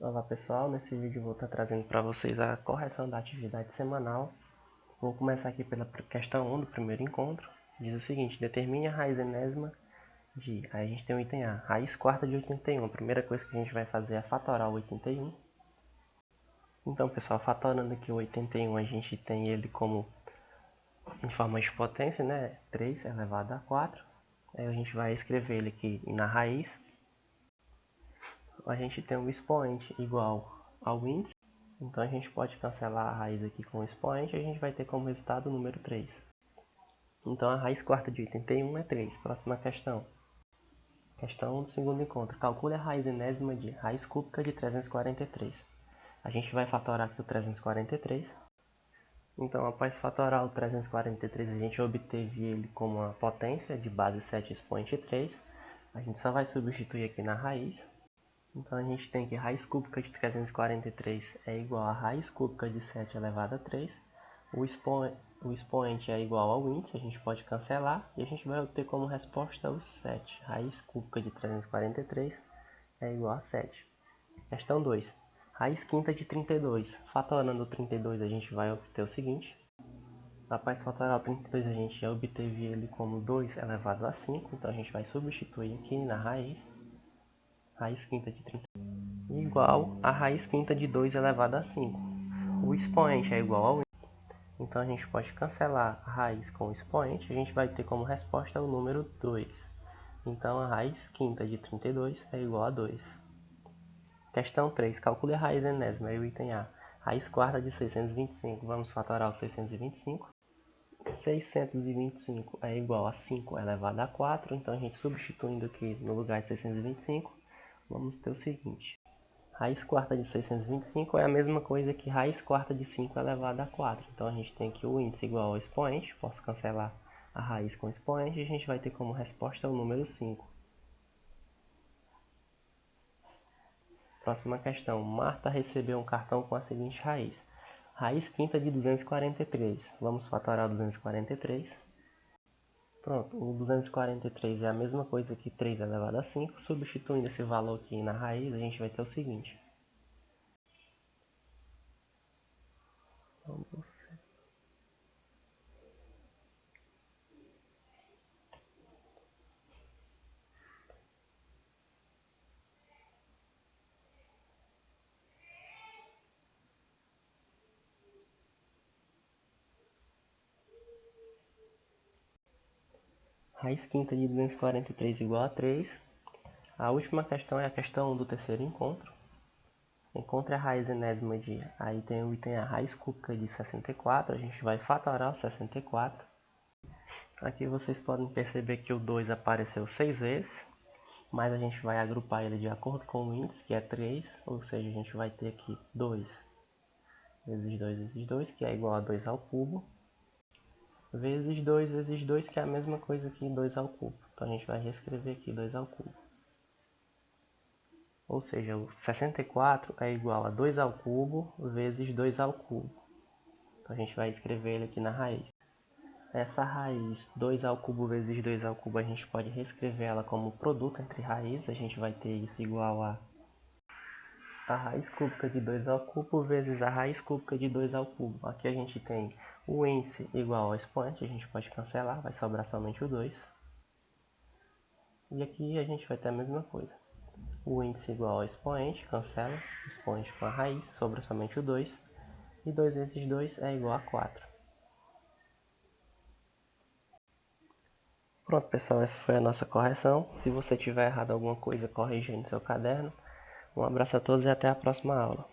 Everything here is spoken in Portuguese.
Olá pessoal, nesse vídeo eu vou estar trazendo para vocês a correção da atividade semanal. Vou começar aqui pela questão 1 do primeiro encontro. Diz o seguinte: determine a raiz enésima de... Aí a gente tem o item A, raiz quarta de 81. A primeira coisa que a gente vai fazer é fatorar o 81. Então pessoal, fatorando aqui o 81, a gente tem ele como em forma de potência, né? 3 elevado a 4. Aí a gente vai escrever ele aqui na raiz. A gente tem um expoente igual ao índice. Então a gente pode cancelar a raiz aqui com o expoente e a gente vai ter como resultado o número 3. Então a raiz quarta de 81 é 3. Próxima questão. Questão do segundo encontro. Calcule a raiz enésima de raiz cúbica de 343. A gente vai fatorar aqui o 343. Então após fatorar o 343, a gente obteve ele como uma potência de base 7 expoente 3. A gente só vai substituir aqui na raiz. Então a gente tem que raiz cúbica de 343 é igual a raiz cúbica de 7 elevado a 3. O expoente é igual ao índice, a gente pode cancelar. E a gente vai obter como resposta o 7. Raiz cúbica de 343 é igual a 7. Questão 2. Raiz quinta de 32. Fatorando o 32 a gente vai obter o seguinte. Após fatorar o 32 a gente já obteve ele como 2 elevado a 5. Então a gente vai substituir aqui na raiz. Raiz quinta de 32 igual a raiz quinta de 2 elevado a 5. O expoente é igual ao índice, então a gente pode cancelar a raiz com o expoente, a gente vai ter como resposta o número 2. Então a raiz quinta de 32 é igual a 2. Questão 3. Calcule a raiz enésima, é o item A. Raiz quarta de 625, vamos fatorar o 625. 625 é igual a 5 elevado a 4, então a gente substituindo aqui no lugar de 625, vamos ter o seguinte. Raiz quarta de 625 é a mesma coisa que raiz quarta de 5 elevado a 4. Então a gente tem aqui o índice igual ao expoente. Posso cancelar a raiz com o expoente e a gente vai ter como resposta o número 5. Próxima questão. Marta recebeu um cartão com a seguinte raiz. Raiz quinta de 243. Vamos fatorar o 243. Pronto, o 243 é a mesma coisa que 3 elevado a 5. Substituindo esse valor aqui na raiz, a gente vai ter o seguinte. Raiz quinta de 243 igual a 3. A última questão é a questão 1 do terceiro encontro. Encontre a raiz enésima de... Aí tem o item a raiz cúbica de 64. A gente vai fatorar o 64. Aqui vocês podem perceber que o 2 apareceu 6 vezes. Mas a gente vai agrupar ele de acordo com o índice, que é 3. Ou seja, a gente vai ter aqui 2 vezes 2 vezes 2, que é igual a 2 ao cubo. Vezes 2 vezes 2, que é a mesma coisa que 2 ao cubo. Então a gente vai reescrever aqui 2 ao cubo. Ou seja, o 64 é igual a 2 ao cubo vezes 2 ao cubo. Então a gente vai escrever ele aqui na raiz. Essa raiz 2 ao cubo vezes 2 ao cubo, a gente pode reescrever ela como produto entre raízes. A gente vai ter isso igual a raiz cúbica de 2 ao cubo vezes a raiz cúbica de 2 ao cubo. Aqui a gente tem o índice igual ao expoente, a gente pode cancelar, vai sobrar somente o 2. E aqui a gente vai ter a mesma coisa. O índice igual ao expoente, cancela, expoente com a raiz, sobra somente o 2. E 2 vezes 2 é igual a 4. Pronto pessoal, essa foi a nossa correção. Se você tiver errado alguma coisa, corrija aí no seu caderno. Um abraço a todos e até a próxima aula.